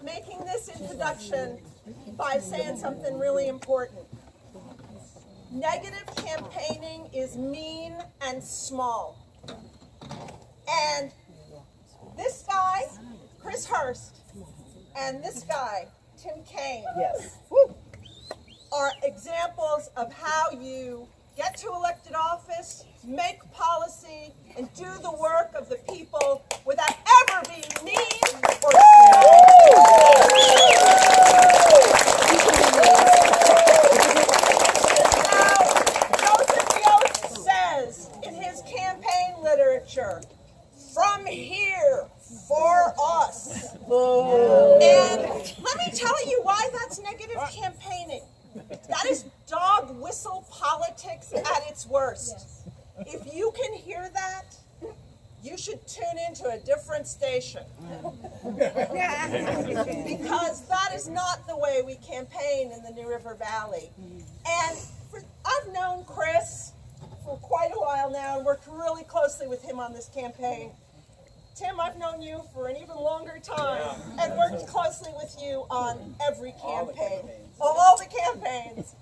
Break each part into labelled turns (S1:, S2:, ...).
S1: making this introduction by saying something really important. Negative campaigning is mean and small. And this guy, Chris Hurst, and this guy, Tim Kaine, are examples of how you get to elected office, make policy, and do the work of the people without ever being mean or Now, Joseph says in his campaign literature, "From here, for us." And let me tell you why that's negative campaigning. That is dog whistle politics at its worst. If you can hear that, you should tune into a different station. Because that is not the way we campaign in the New River Valley. And I've known Chris for quite a while now and worked really closely with him on this campaign. Tim, I've known you for an even longer time and worked closely with you on every campaign. All the campaigns.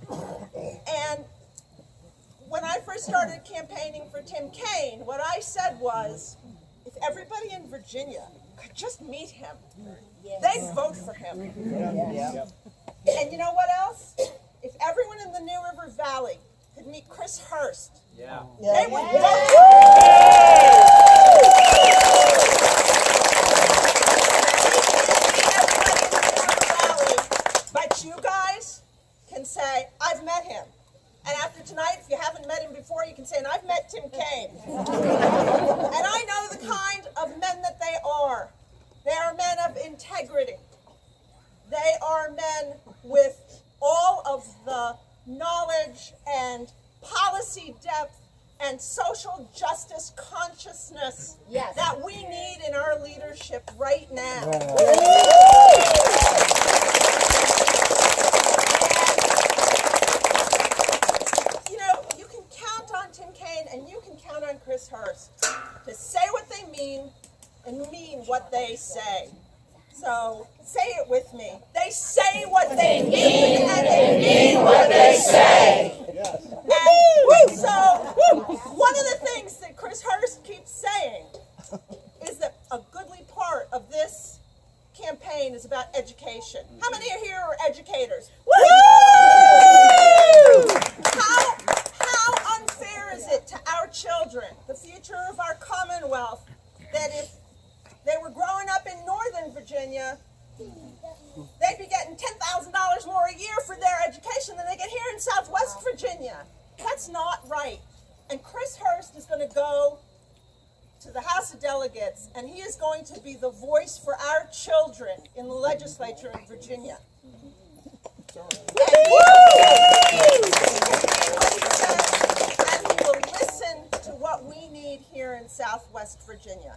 S1: And when I first started campaigning for Tim Kaine, what I said was, if everybody in Virginia could just meet him, they'd vote for him. And you know what else? If everyone in the New River Valley could meet Chris Hurst, they would vote for But you guys can say, I've met him. And after tonight, if you haven't met him before, you can say, and I've met Tim Kaine. And I know the kind of men that they are. They are men of integrity. They are men with all of the knowledge and policy depth and social justice consciousness that we need in our leadership right now. Tim Kaine and you can count on Chris Hurst to say what they mean and mean what they say. So say it with me. They say what they mean and they mean what they say. And so one of the things that Chris Hurst keeps saying is that a goodly part of this campaign is about education. How many are here are educators? Woo! How unfair is it to our children, the future of our Commonwealth, that if they were growing up in Northern Virginia, they'd be getting $10,000 more a year for their education than they get here in Southwest Virginia? That's not right. And Chris Hurst is going to go to the House of Delegates, and he is going to be the voice for our children in the legislature in Virginia. And he will listen to what we need here in Southwest Virginia.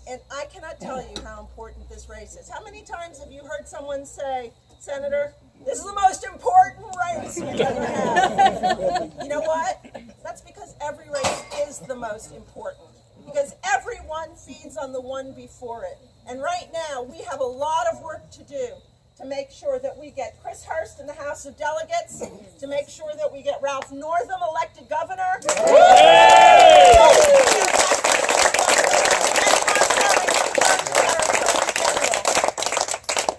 S1: And I cannot tell you how important this race is. How many times have you heard someone say, Senator, this is the most important race we've ever had? You know what? That's because every race is the most important. Because everyone feeds on the one before it. And right now, we have a lot of work to do to make sure that we get Chris Hurst in the House of Delegates, to make sure that we get Ralph Northam elected governor.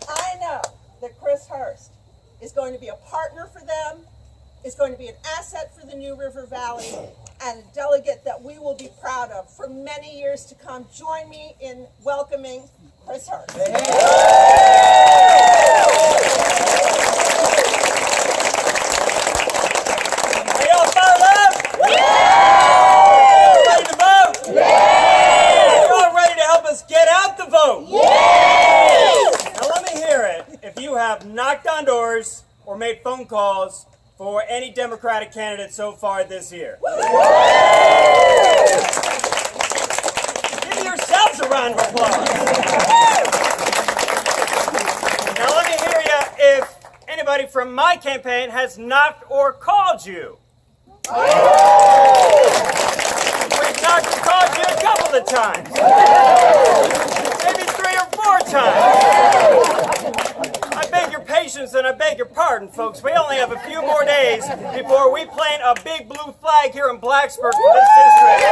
S1: I know that Chris Hurst is going to be a partner for them, is going to be an asset for the New River Valley, and a delegate that we will be proud of for many years to come. Join me in welcoming Chris Hurst.
S2: Are y'all fired up? Yeah! Ready to vote? Yeah! Are y'all ready to help us get out the vote? Yeah! Now let me hear it. If you have knocked on doors or made phone calls for any Democratic candidate so far this year. Give yourselves a round of applause. Now let me hear you if anybody from my campaign has knocked or called you. We've knocked and called you a couple of times. Maybe 3 or 4 times. patience, and I beg your pardon, folks. We only have a few more days before we plant a big blue flag here in Blacksburg for this district.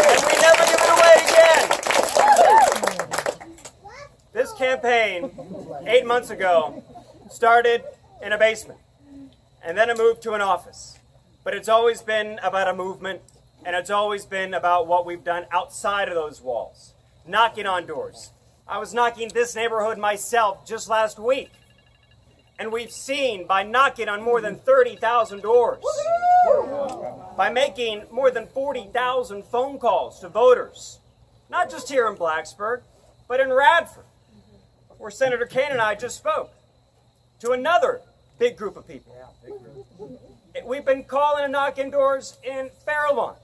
S2: And we never give it away again. This campaign, 8 months ago, started in a basement, and then it moved to an office. But it's always been about a movement, and it's always been about what we've done outside of those walls, knocking on doors. I was knocking this neighborhood myself just last week. And we've seen by knocking on more than 30,000 doors, by making more than 40,000 phone calls to voters, not just here in Blacksburg, but in Radford, where Senator Kaine and I just spoke, to another big group of people. We've been calling and knocking doors in Fairlawn,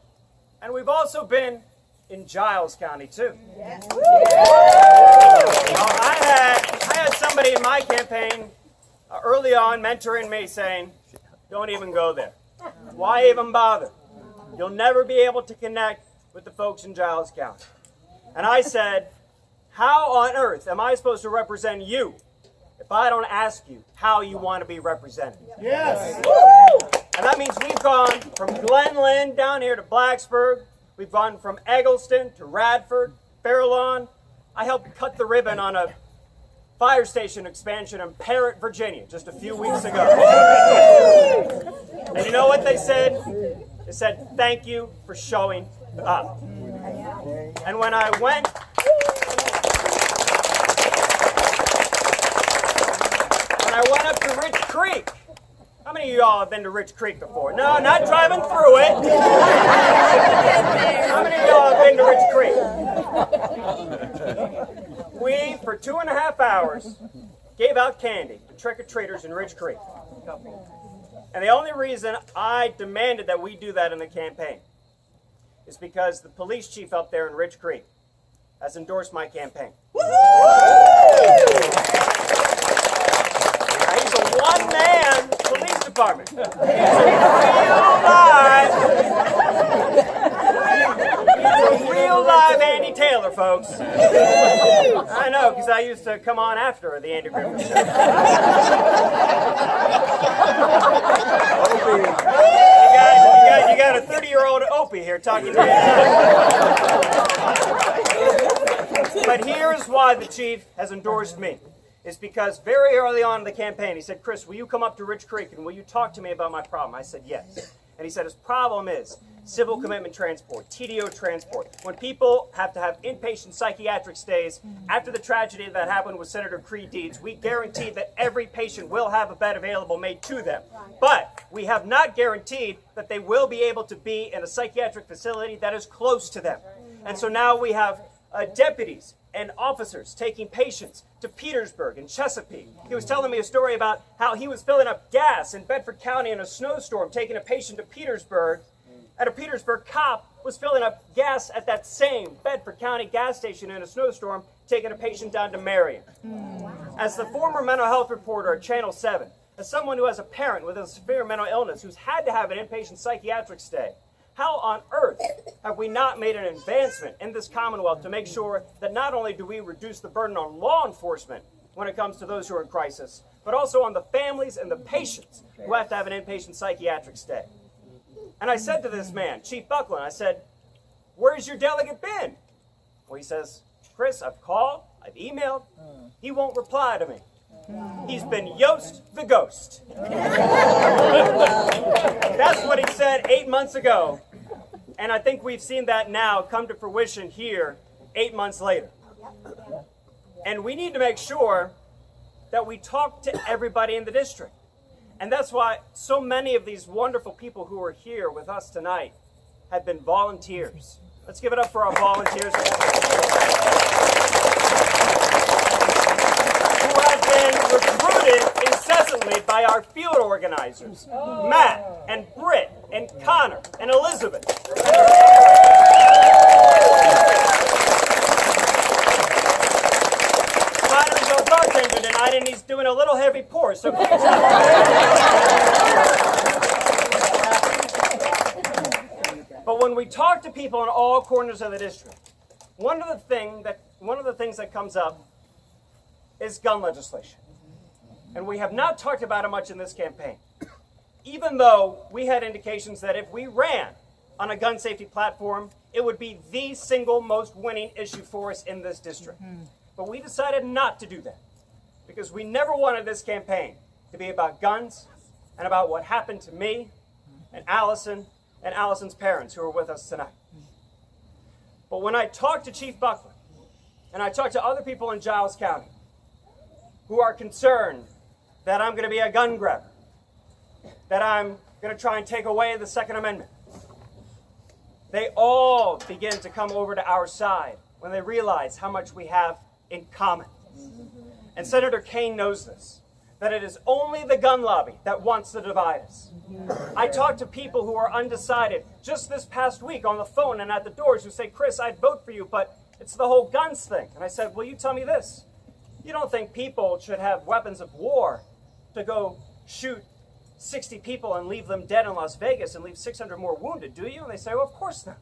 S2: and we've also been in Giles County, too. Yes. I had somebody in my campaign early on mentoring me saying, don't even go there. Why even bother? You'll never be able to connect with the folks in Giles County. And I said, how on earth am I supposed to represent you if I don't ask you how you want to be represented? Yes. And that means we've gone from Glenlyn down here to Blacksburg. We've gone from Eggleston to Radford, Fairlawn. I helped cut the ribbon on a fire station expansion in Parrott, Virginia, just a few weeks ago. And you know what they said? They said, thank you for showing up. And when I went up to Rich Creek, how many of y'all have been to Rich Creek before? No, not driving through it. How many of y'all have been to Rich Creek? We, for 2.5 hours, gave out candy to trick-or-treaters in Rich Creek. And the only reason I demanded that we do that in the campaign is because the police chief up there in Rich Creek has endorsed my campaign. He's a one-man police department. He's a real live Andy Taylor, folks. I know, because I used to come on after the Andy Griffith show. You got a 30-year-old Opie here talking to me. But here's why the chief has endorsed me. Is because very early on in the campaign, he said, Chris, will you come up to Rich Creek and will you talk to me about my problem? I said, yes. And he said, his problem is civil commitment transport, TDO transport. When people have to have inpatient psychiatric stays, after the tragedy that happened with Senator Creed Deeds, we guaranteed that every patient will have a bed available made to them. But we have not guaranteed that they will be able to be in a psychiatric facility that is close to them. And so now we have deputies and officers taking patients to Petersburg and Chesapeake. He was telling me a story about how he was filling up gas in Bedford County in a snowstorm, taking a patient to Petersburg, and a Petersburg cop was filling up gas at that same Bedford County gas station in a snowstorm, taking a patient down to Marion. As the former mental health reporter at Channel 7, as someone who has a parent with a severe mental illness who's had to have an inpatient psychiatric stay, how on earth have we not made an advancement in this Commonwealth to make sure that not only do we reduce the burden on law enforcement when it comes to those who are in crisis, but also on the families and the patients who have to have an inpatient psychiatric stay? And I said to this man, Chief Buckland, I said, where's your delegate been? Well, he says, Chris, I've called, I've emailed, he won't reply to me. He's been Yost the Ghost. That's what he said 8 months ago. And I think we've seen that now come to fruition here 8 months later. And we need to make sure that we talk to everybody in the district. And that's why so many of these wonderful people who are here with us tonight have been volunteers. Let's give it up for our volunteers. Who have been recruited incessantly by our field organizers, Matt and Britt and Connor and Elizabeth. Connor's our bartender tonight, and he's doing a little heavy pour, so But when we talk to people in all corners of the district, one of the things that comes up is gun legislation. And we have not talked about it much in this campaign. Even though we had indications that if we ran on a gun safety platform, it would be the single most winning issue for us in this district. But we decided not to do that because we never wanted this campaign to be about guns and about what happened to me and Allison's parents who are with us tonight. But when I talked to Chief Buckland and I talked to other people in Giles County who are concerned that I'm going to be a gun grabber, that I'm going to try and take away the Second Amendment, they all begin to come over to our side when they realize how much we have in common. And Senator Kaine knows this, that it is only the gun lobby that wants to divide us. I talk to people who are undecided just this past week on the phone and at the doors who say, Chris, I'd vote for you, but it's the whole guns thing. And I said, well, you tell me this. You don't think people should have weapons of war to go shoot 60 people and leave them dead in Las Vegas and leave 600 more wounded, do you? And they say, well, of course not.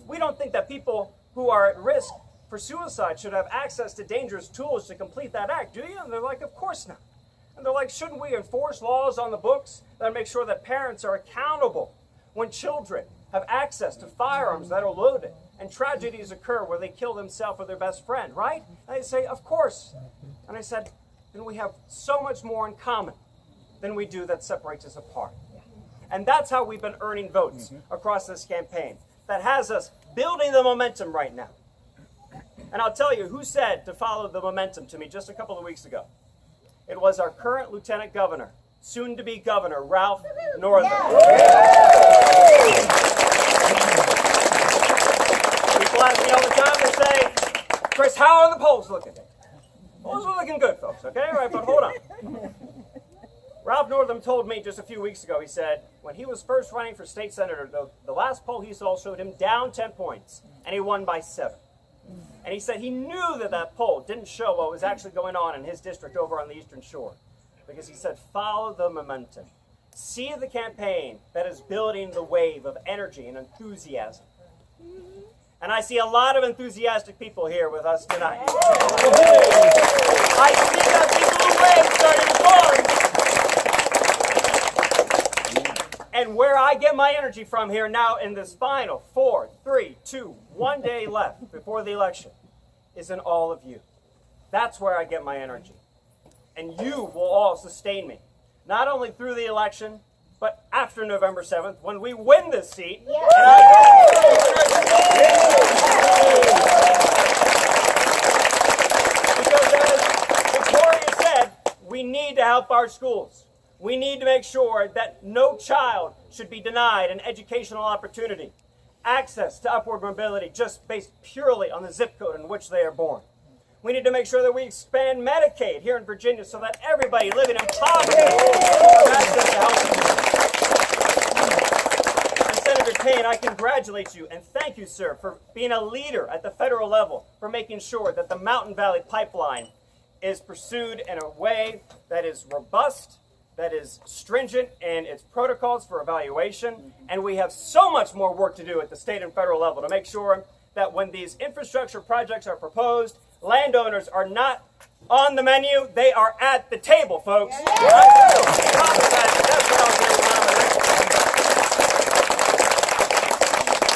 S2: We don't think that people who are at risk for suicide should have access to dangerous tools to complete that act, do you? And they're like, of course not. And they're like, shouldn't we enforce laws on the books that make sure that parents are accountable when children have access to firearms that are loaded and tragedies occur where they kill themselves or their best friend, right? And they say, of course. And I said, then we have so much more in common than we do that separates us apart. And that's how we've been earning votes across this campaign. That has us building the momentum right now. And I'll tell you who said to follow the momentum to me just a couple of weeks ago. It was our current Lieutenant Governor, soon-to-be Governor, Ralph Northam. People ask me all the time, they say, Chris, how are the polls looking? Polls are looking good, folks, okay? All right, but hold on. Ralph Northam told me just a few weeks ago, he said, when he was first running for state senator, the last poll he saw showed him down 10 points, and he won by 7. And he said he knew that that poll didn't show what was actually going on in his district over on the Eastern Shore. Because he said, follow the momentum. See the campaign that is building the wave of energy and enthusiasm. And I see a lot of enthusiastic people here with us tonight. I see that people wave starting to form. And where I get my energy from here now in this final 4, 3, 2, 1 day left before the election is in all of you. That's where I get my energy. And you will all sustain me, not only through the election, but after November 7th when we win this seat. Yeah. Because as Victoria said, we need to help our schools. We need to make sure that no child should be denied an educational opportunity, access to upward mobility just based purely on the zip code in which they are born. We need to make sure that we expand Medicaid here in Virginia so that everybody living in poverty has access to health. And Senator Kaine, I congratulate you and thank you, sir, for being a leader at the federal level for making sure that the Mountain Valley Pipeline is pursued in a way that is robust, that is stringent in its protocols for evaluation, and we have so much more work to do at the state and federal level to make sure that when these infrastructure projects are proposed, landowners are not on the menu, they are at the table, folks. Yeah.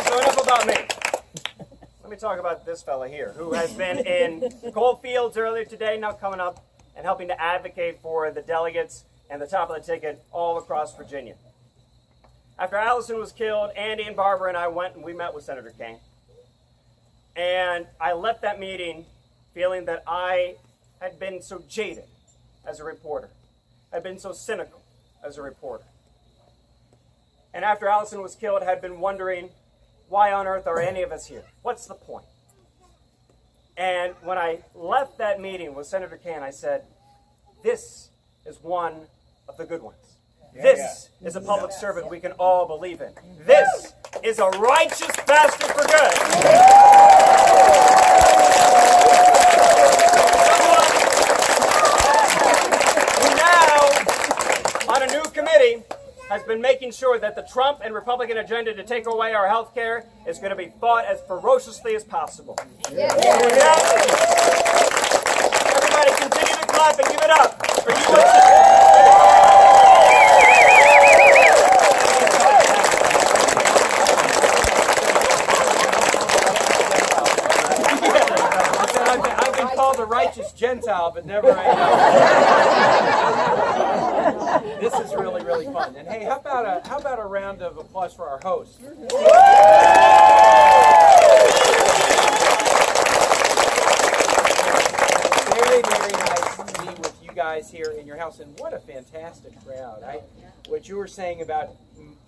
S2: So enough about me. Let me talk about this fella here, who has been in coal fields earlier today, now coming up and helping to advocate for the delegates and the top of the ticket all across Virginia. After Allison was killed, Andy and Barbara and I went and we met with Senator Kaine. And I left that meeting feeling that I had been so jaded as a reporter. I'd been so cynical as a reporter. And after Allison was killed, I had been wondering, why on earth are any of us here? What's the point? And when I left that meeting with Senator Kaine, I said, this is one of the good ones. This is a public servant we can all believe in. This is a righteous bastard for good. Someone who now, on a new committee, has been making sure that the Trump and Republican agenda to take away our health care is going to be fought as ferociously as possible. Everybody continue to clap and give it up for you. I've been called a righteous Gentile, but never a. This is really, really fun. And hey, how about a round of applause for our host? Very, very nice to be with you guys here in your house, and what a fantastic crowd. What you were saying about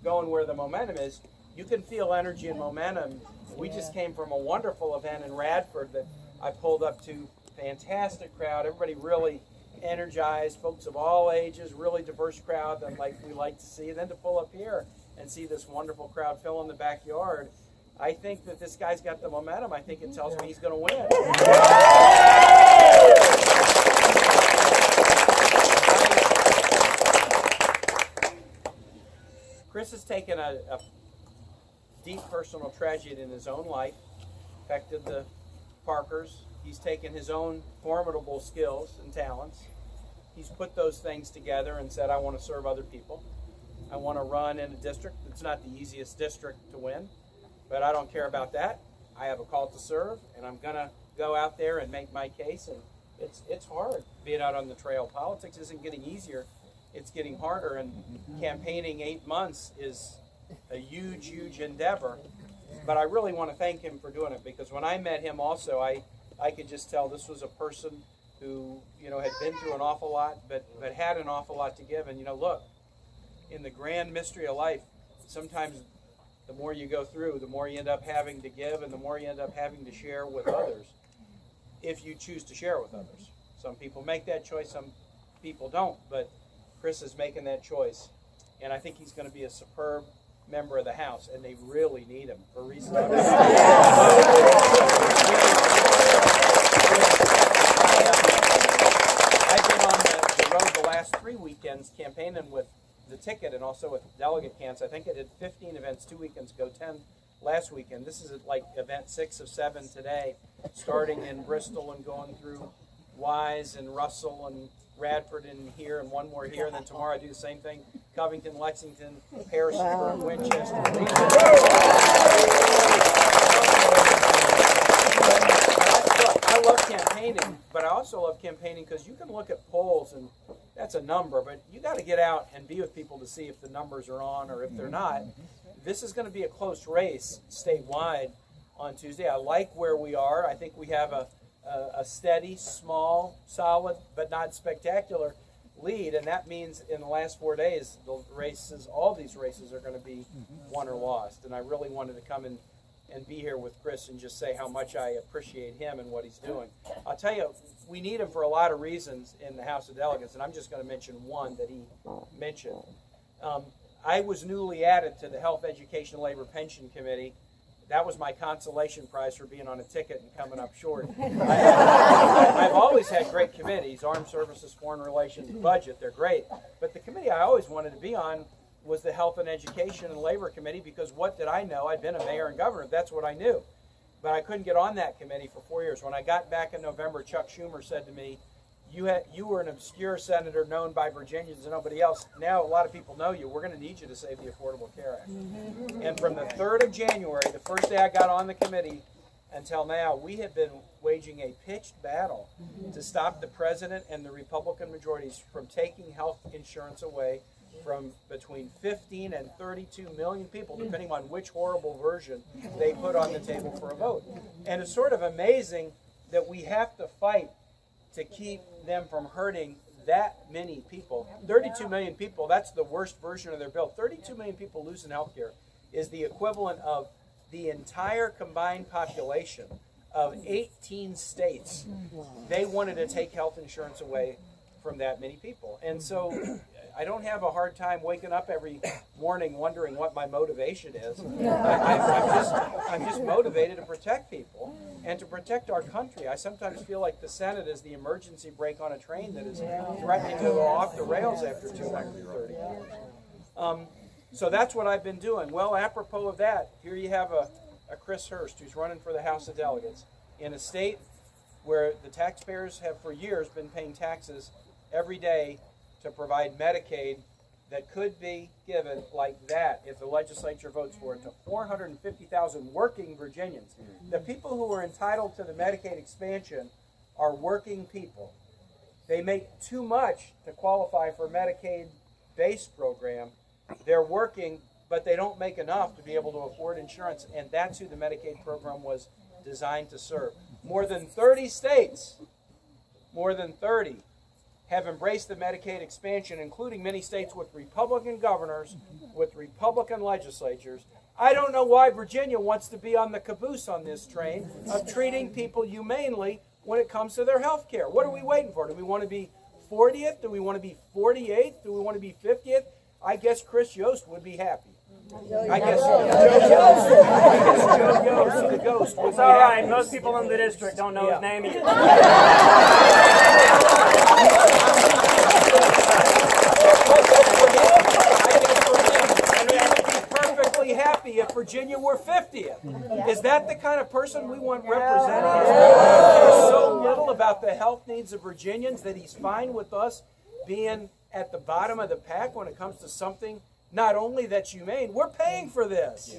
S2: going where the momentum is, you can feel energy and momentum. We just came from a wonderful event in Radford that I pulled up to. Fantastic crowd, everybody really energized, folks of all ages, really diverse crowd that we like to see. And then to pull up here and see this wonderful crowd fill in the backyard, I think that this guy's got the momentum. I think it tells me he's going to win. Chris has taken a deep personal tragedy in his own life, affected the Parkers. He's taken his own formidable skills and talents. He's put those things together and said, I want to serve other people. I want to run in a district that's not the easiest district to win, but I don't care about that. I have a call to serve, and I'm going to go out there and make my case. And it's hard being out on the trail. Politics isn't getting easier. It's getting harder, and campaigning 8 months is a huge, huge endeavor. But I really want to thank him for doing it, because when I met him also, I could just tell this was a person who, had been through an awful lot, but had an awful lot to give. And, look, in the grand mystery of life, sometimes the more you go through, the more you end up having to give, and the more you end up having to share with others, if you choose to share with others. Some people make that choice, some people don't, but Chris is making that choice. And I think he's going to be a superb member of the House, and they really need him for reasons. I've been on the road the last 3 weekends campaigning with the ticket and also with delegate camps. I think I did 15 events 2 weekends ago, 10 last weekend. This is like event 6 of 7 today, starting in Bristol and going through Wise and Russell and Radford and here, and one more here, and then tomorrow I do the same thing. Covington, Lexington, Harrisonburg, Winchester. I love campaigning, but I also love campaigning because you can look at polls, and that's a number, but you got to get out and be with people to see if the numbers are on or if they're not. This is going to be a close race statewide on Tuesday. I like where we are. I think we have a steady, small, solid, but not spectacular lead, and that means in the last 4 days, all these races are going to be won or lost. And I really wanted to come in and be here with Chris and just say how much I appreciate him and what he's doing. I'll tell you, we need him for a lot of reasons in the House of Delegates, and I'm just going to mention one that he mentioned. I was newly added to the Health, Education, Labor, Pension Committee. That was my consolation prize for being on a ticket and coming up short. I've always had great committees, Armed Services, Foreign Relations, Budget, they're great. But the committee I always wanted to be on was the Health and Education and Labor Committee, because what did I know? I'd been a mayor and governor, that's what I knew. But I couldn't get on that committee for 4 years. When I got back in November, Chuck Schumer said to me, you were an obscure senator known by Virginians and nobody else. Now a lot of people know you. We're going to need you to save the Affordable Care Act. And from the 3rd of January, the first day I got on the committee, until now, we have been waging a pitched battle to stop the president and the Republican majorities from taking health insurance away from between 15 and 32 million people, depending on which horrible version they put on the table for a vote. And it's sort of amazing that we have to fight to keep them from hurting that many people. 32 million people, that's the worst version of their bill. 32 million people losing health care is the equivalent of the entire combined population of 18 states. They wanted to take health insurance away from that many people. And so I don't have a hard time waking up every morning wondering what my motivation is. I'm just motivated to protect people and to protect our country. I sometimes feel like the Senate is the emergency brake on a train that is threatening to go off the rails after 230 years. So that's what I've been doing. Well, apropos of that, here you have a Chris Hurst who's running for the House of Delegates in a state where the taxpayers have for years been paying taxes
S3: every day to provide Medicaid that could be given like that if the legislature votes for it to 450,000 working Virginians. The people who are entitled to the Medicaid expansion are working people. They make too much to qualify for a Medicaid-based program. They're working, but they don't make enough to be able to afford insurance, and that's who the Medicaid program was designed to serve. More than 30 states, more than 30, have embraced the Medicaid expansion, including many states with Republican governors, with Republican legislatures. I don't know why Virginia wants to be on the caboose on this train of treating people humanely when it comes to their health care. What are we waiting for? Do we want to be 40th? Do we want to be 48th? Do we want to be 50th? I guess Chris Yost would be happy. I guess Joe Yost, the ghost, would
S4: It's
S3: be
S4: all right.
S3: happy.
S4: Most people in the district don't know his name either.
S3: And we would be perfectly happy if Virginia were 50th. Is that the kind of person we want representing us? There's so little about the health needs of Virginians that he's fine with us being at the bottom of the pack when it comes to something not only that's humane, we're paying for this.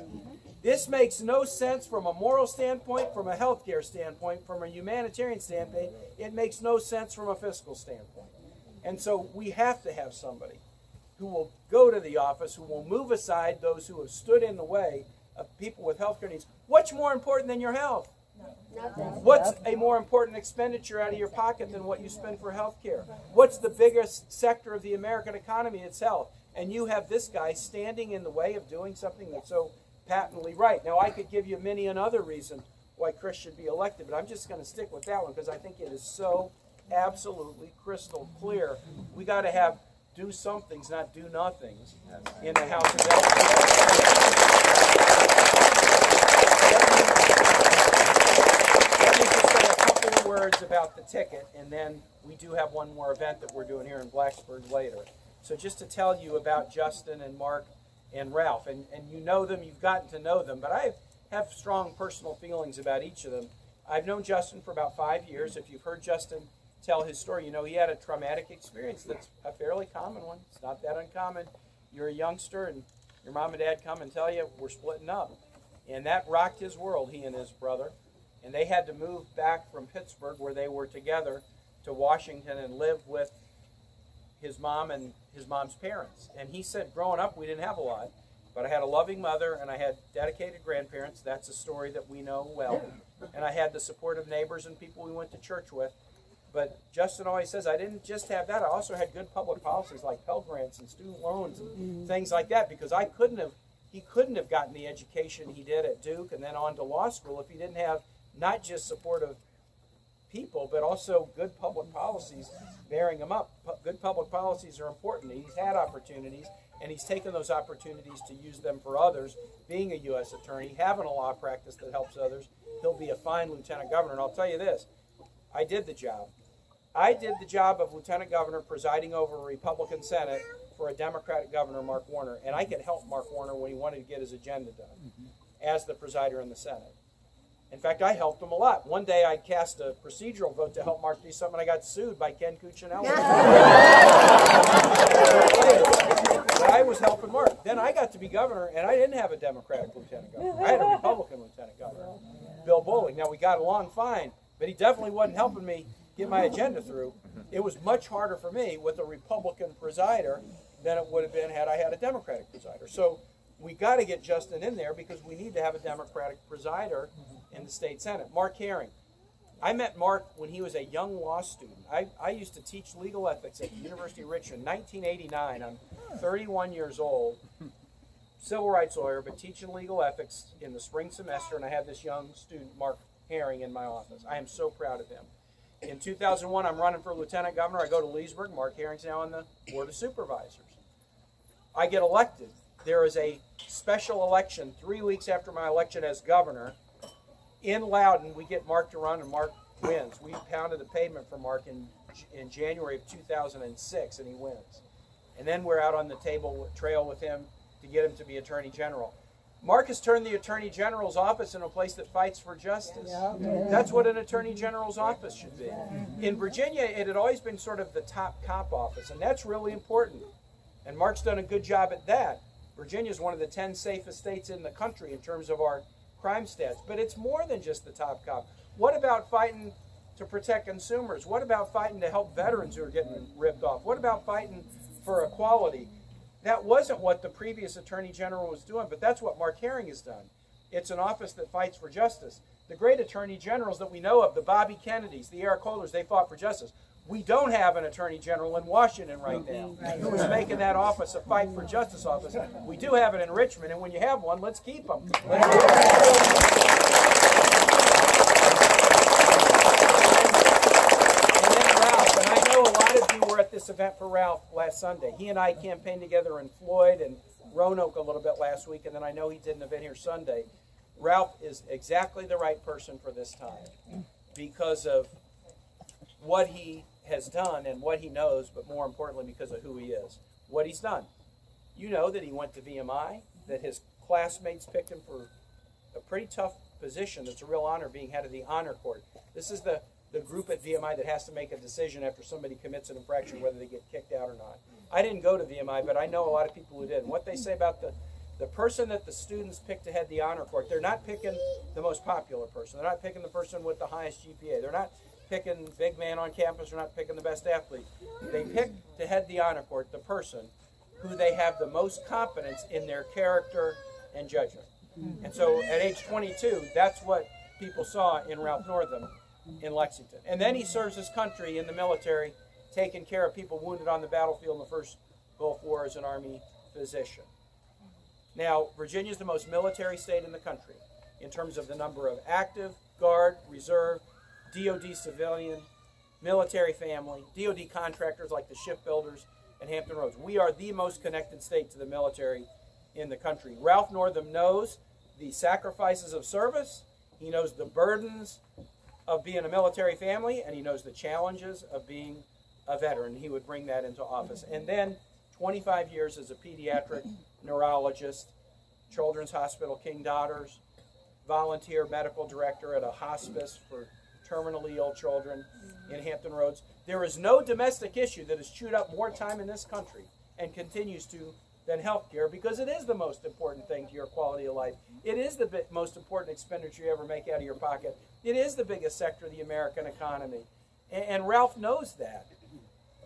S3: This makes no sense from a moral standpoint, from a healthcare standpoint, from a humanitarian standpoint. It makes no sense from a fiscal standpoint. And so we have to have somebody who will go to the office, who will move aside those who have stood in the way of people with healthcare needs. What's more important than your health? What's a more important expenditure out of your pocket than what you spend for health care? What's the biggest sector of the American economy? It's health. And you have this guy standing in the way of doing something that's so patently right. Now, I could give you many another reason why Chris should be elected, but I'm just going to stick with that one because I think it is so absolutely crystal clear. We got to have do somethings, not do nothings, in the House of Let me just say a couple of words about the ticket, and then we do have one more event that we're doing here in Blacksburg later. So just to tell you about Justin and Mark and Ralph, and you know them, you've gotten to know them, but I have strong personal feelings about each of them. I've known Justin for about 5 years. If you've heard Justin tell his story, you know he had a traumatic experience that's a fairly common one. It's not that uncommon. You're a youngster and your mom and dad come and tell you, we're splitting up. And that rocked his world, he and his brother. And they had to move back from Pittsburgh, where they were together, to Washington and live with his mom and his mom's parents. And he said, growing up, we didn't have a lot, but I had a loving mother and I had dedicated grandparents. That's a story that we know well. And I had the supportive neighbors and people we went to church with. But Justin always says, I didn't just have that. I also had good public policies like Pell Grants and student loans and things like that, because he couldn't have gotten the education he did at Duke and then on to law school if he didn't have not just supportive people, but also good public policies bearing him up. Good public policies are important. He's had opportunities, and he's taken those opportunities to use them for others. Being a U.S. attorney, having a law practice that helps others, he'll be a fine lieutenant governor. And I'll tell you this, I did the job. I did the job of lieutenant governor presiding over a Republican Senate for a Democratic governor, Mark Warner, and I could help Mark Warner when he wanted to get his agenda done as the presider in the Senate. In fact, I helped him a lot. One day I cast a procedural vote to help Mark do something, and I got sued by Ken Cuccinelli. But I was helping Mark. Then I got to be governor, and I didn't have a Democratic lieutenant governor. I had a Republican lieutenant governor, Bill Bullock. Now, we got along fine, but he definitely wasn't helping me get my agenda through. It was much harder for me with a Republican presider than it would have been had I had a Democratic presider. So we got to get Justin in there because we need to have a Democratic presider in the state Senate. Mark Herring. I met Mark when he was a young law student. I used to teach legal ethics at the University of Richmond in 1989. I'm 31 years old, civil rights lawyer, but teaching legal ethics in the spring semester, and I had this young student, Mark Herring, in my office. I am so proud of him. In 2001, I'm running for lieutenant governor. I go to Leesburg. Mark Herring's now on the Board of Supervisors. I get elected. There is a special election 3 weeks after my election as governor. In Loudon, we get Mark to run, and Mark wins. We pounded the pavement for Mark in January of 2006, and he wins. And then we're out on the trail with him to get him to be Attorney General. Mark has turned the Attorney General's office into a place that fights for justice. That's what an Attorney General's office should be. In Virginia, it had always been sort of the top cop office, and that's really important. And Mark's done a good job at that. Virginia is one of the 10 safest states in the country in terms of our crime stats. But it's more than just the top cop. What about fighting to protect consumers? What about fighting to help veterans who are getting ripped off? What about fighting for equality? That wasn't what the previous Attorney General was doing, but that's what Mark Herring has done. It's an office that fights for justice. The great Attorney Generals that we know of, the Bobby Kennedys, the Eric Holders, they fought for justice. We don't have an Attorney General in Washington right now who is making that office a fight for justice office. We do have it in Richmond, and when you have one, let's keep them. At this event for Ralph last Sunday. He and I campaigned together in Floyd and Roanoke a little bit last week, and then I know he did an event here Sunday. Ralph is exactly the right person for this time because of what he has done and what he knows, but more importantly because of who he is. What he's done. You know that he went to VMI, that his classmates picked him for a pretty tough position. That's a real honor, being head of the honor court. This is the group at VMI that has to make a decision after somebody commits an infraction, whether they get kicked out or not. I didn't go to VMI, but I know a lot of people who did. And what they say about the person that the students pick to head the honor court, they're not picking the most popular person. They're not picking the person with the highest GPA. They're not picking big man on campus. They're not picking the best athlete. They pick to head the honor court the person who they have the most confidence in their character and judgment. And so at age 22, that's what people saw in Ralph Northam in Lexington. And then he serves his country in the military, taking care of people wounded on the battlefield in the first Gulf War as an Army physician. Now, Virginia is the most military state in the country in terms of the number of active, Guard, Reserve, DOD civilian, military family, DOD contractors like the shipbuilders and Hampton Roads. We are the most connected state to the military in the country. Ralph Northam knows the sacrifices of service. He knows the burdens of being a military family, and he knows the challenges of being a veteran. He would bring that into office. And then 25 years as a pediatric neurologist, Children's Hospital King Daughters, volunteer medical director at a hospice for terminally ill children in Hampton Roads. There is no domestic issue that has chewed up more time in this country and continues to than health care, because it is the most important thing to your quality of life. It is the most important expenditure you ever make out of your pocket. It is the biggest sector of the American economy. And Ralph knows that.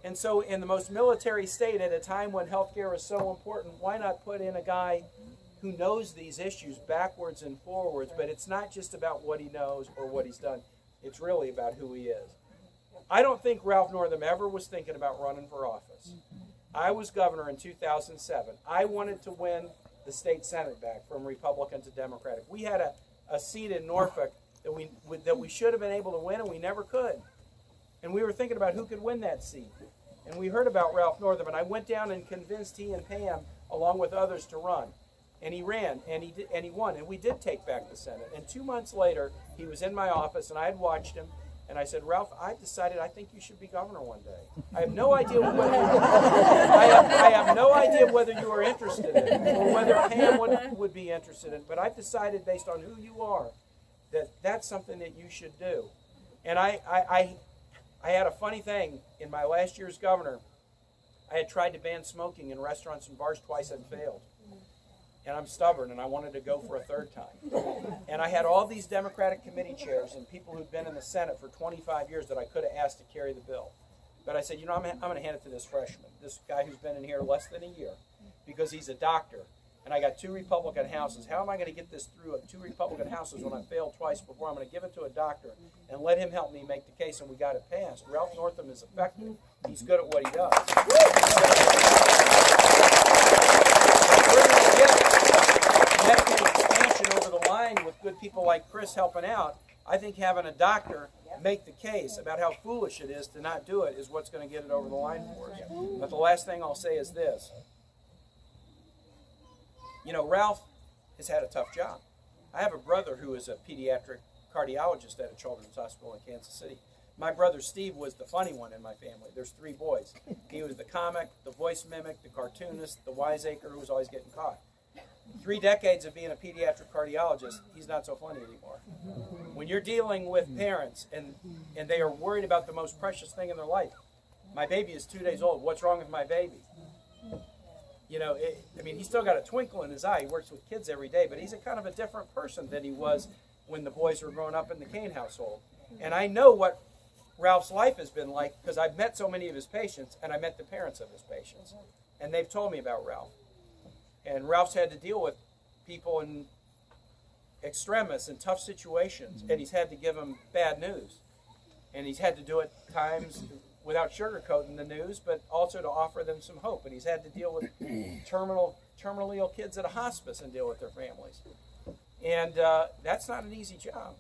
S3: And so in the most military state, at a time when health care is so important, why not put in a guy who knows these issues backwards and forwards? But it's not just about what he knows or what he's done. It's really about who he is. I don't think Ralph Northam ever was thinking about running for office. I was governor in 2007. I wanted to win the state senate back from Republican to Democratic. We had a seat in Norfolk that we should have been able to win, and we never could. And we were thinking about who could win that seat. And we heard about Ralph Northam, and I went down and convinced he and Pam, along with others, to run. And he ran, and he won, and we did take back the Senate. And 2 months later, he was in my office, and I had watched him. And I said, Ralph, I've decided I think you should be governor one day. I have no idea whether I have no idea whether you are interested in it or whether Pam would be interested in it. But I've decided, based on who you are, that that's something that you should do. And I had a funny thing. In my last year as governor, I had tried to ban smoking in restaurants and bars twice and failed. And I'm stubborn, and I wanted to go for a third time. And I had all these Democratic committee chairs and people who'd been in the Senate for 25 years that I could have asked to carry the bill. But I said, I'm going to hand it to this freshman, this guy who's been in here less than a year, because he's a doctor. And I got 2 Republican houses. How am I going to get this through 2 Republican houses when I failed twice before? I'm going to give it to a doctor and let him help me make the case, and we got it passed. Ralph Northam is effective. He's good at what he does. We're going to get Medicaid expansion over the line with good people like Chris helping out. I think having a doctor make the case about how foolish it is to not do it is what's going to get it over the line for us. But the last thing I'll say is this. Ralph has had a tough job. I have a brother who is a pediatric cardiologist at a children's hospital in Kansas City. My brother Steve was the funny one in my family. There's 3 boys. He was the comic, the voice mimic, the cartoonist, the wiseacre who was always getting caught. 3 decades of being a pediatric cardiologist, he's not so funny anymore. When you're dealing with parents and they are worried about the most precious thing in their life, my baby is 2 days old, what's wrong with my baby? You know, he's still got a twinkle in his eye. He works with kids every day, but he's a kind of a different person than he was when the boys were growing up in the Kaine household. And I know what Ralph's life has been like because I've met so many of his patients, and I met the parents of his patients. And they've told me about Ralph. And Ralph's had to deal with people in extremis and tough situations, and he's had to give them bad news. And he's had to do it times without sugarcoating the news, but also to offer them some hope. And he's had to deal with terminally ill kids at a hospice and deal with their families. And that's not an easy job.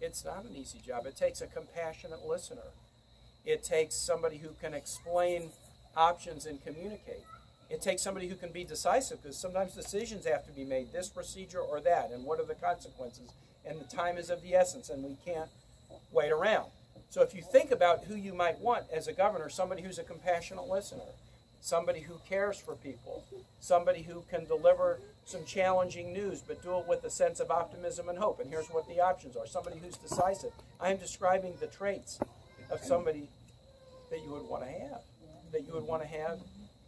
S3: It's not an easy job. It takes a compassionate listener. It takes somebody who can explain options and communicate. It takes somebody who can be decisive, because sometimes decisions have to be made, this procedure or that, and what are the consequences, and the time is of the essence, and we can't wait around. So if you think about who you might want as a governor, somebody who's a compassionate listener, somebody who cares for people, somebody who can deliver some challenging news but do it with a sense of optimism and hope. And here's what the options are. Somebody who's decisive. I am describing the traits of somebody that you would want to have,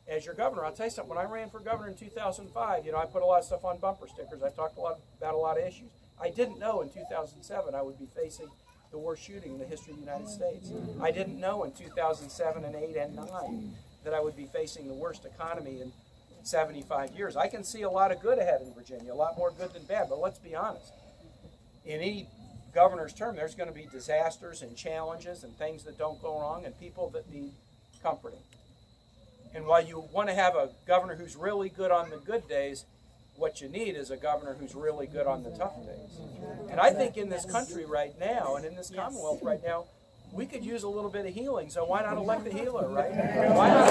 S3: as your governor. I'll tell you something. When I ran for governor in 2005, I put a lot of stuff on bumper stickers. I talked about a lot of issues. I didn't know in 2007 I would be facing the worst shooting in the history of the United States. I didn't know in 2007 and 8 and 9 that I would be facing the worst economy in 75 years. I can see a lot of good ahead in Virginia, a lot more good than bad, but let's be honest. In any governor's term, there's going to be disasters and challenges and things that don't go wrong and people that need comforting. And while you want to have a governor who's really good on the good days, what you need is a governor who's really good on the tough days. And I think in this country right now, and in this Commonwealth right now, we could use a little bit of healing, so why not elect a healer, right? Why not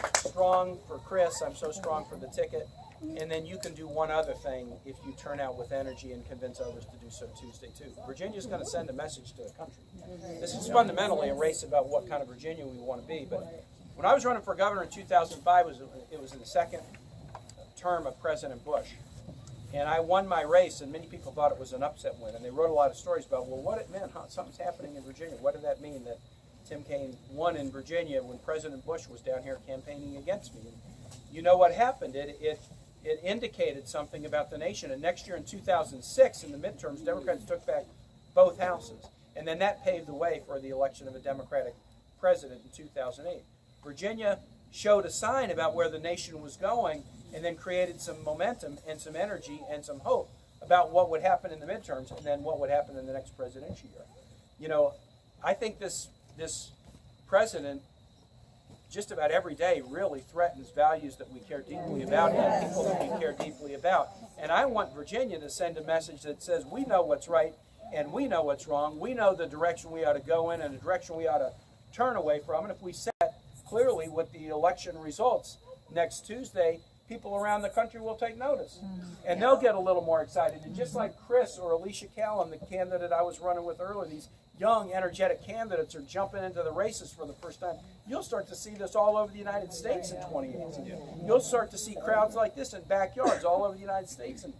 S3: I'm so strong for Chris, I'm so strong for the ticket, and then you can do one other thing if you turn out with energy and convince others to do so Tuesday too. Virginia's going to send a message to the country. This is fundamentally a race about what kind of Virginia we want to be, but when I was running for governor in 2005, it was in the second term of President Bush. And I won my race, and many people thought it was an upset win. And they wrote a lot of stories about, well, what it meant, something's happening in Virginia. What did that mean that Tim Kaine won in Virginia when President Bush was down here campaigning against me? And you know what happened? It indicated something about the nation. And next year in 2006, in the midterms, Democrats took back both houses. And then that paved the way for the election of a Democratic president in 2008. Virginia showed a sign about where the nation was going, and then created some momentum and some energy and some hope about what would happen in the midterms and then what would happen in the next presidential year. I think this president just about every day really threatens values that we care deeply about and people that we care deeply about. And I want Virginia to send a message that says we know what's right and we know what's wrong. We know the direction we ought to go in and the direction we ought to turn away from. And if we say that clearly with the election results next Tuesday, people around the country will take notice. And they'll get a little more excited. And just like Chris or Alicia Callum, the candidate I was running with earlier, these young, energetic candidates are jumping into the races for the first time. You'll start to see this all over the United States in 2018. You'll start to see crowds like this in backyards all over the United States in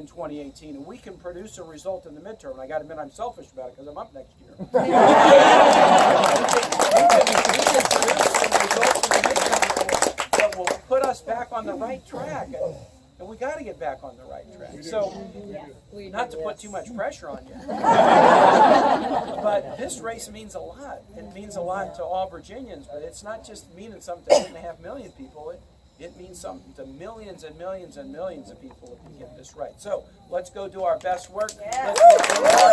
S3: 2018. And we can produce a result in the midterm. And I got to admit, I'm selfish about it because I'm up next year. we can produce some results in the midterm that will put us back on the right track. And we got to get back on the right track. So, not to put too much pressure on you, but this race means a lot. It means a lot to all Virginians, but it's not just meaning something to 8.5 million people. It means something to millions and millions and millions of people if we get this right. So, let's go do our best work. Let's go do our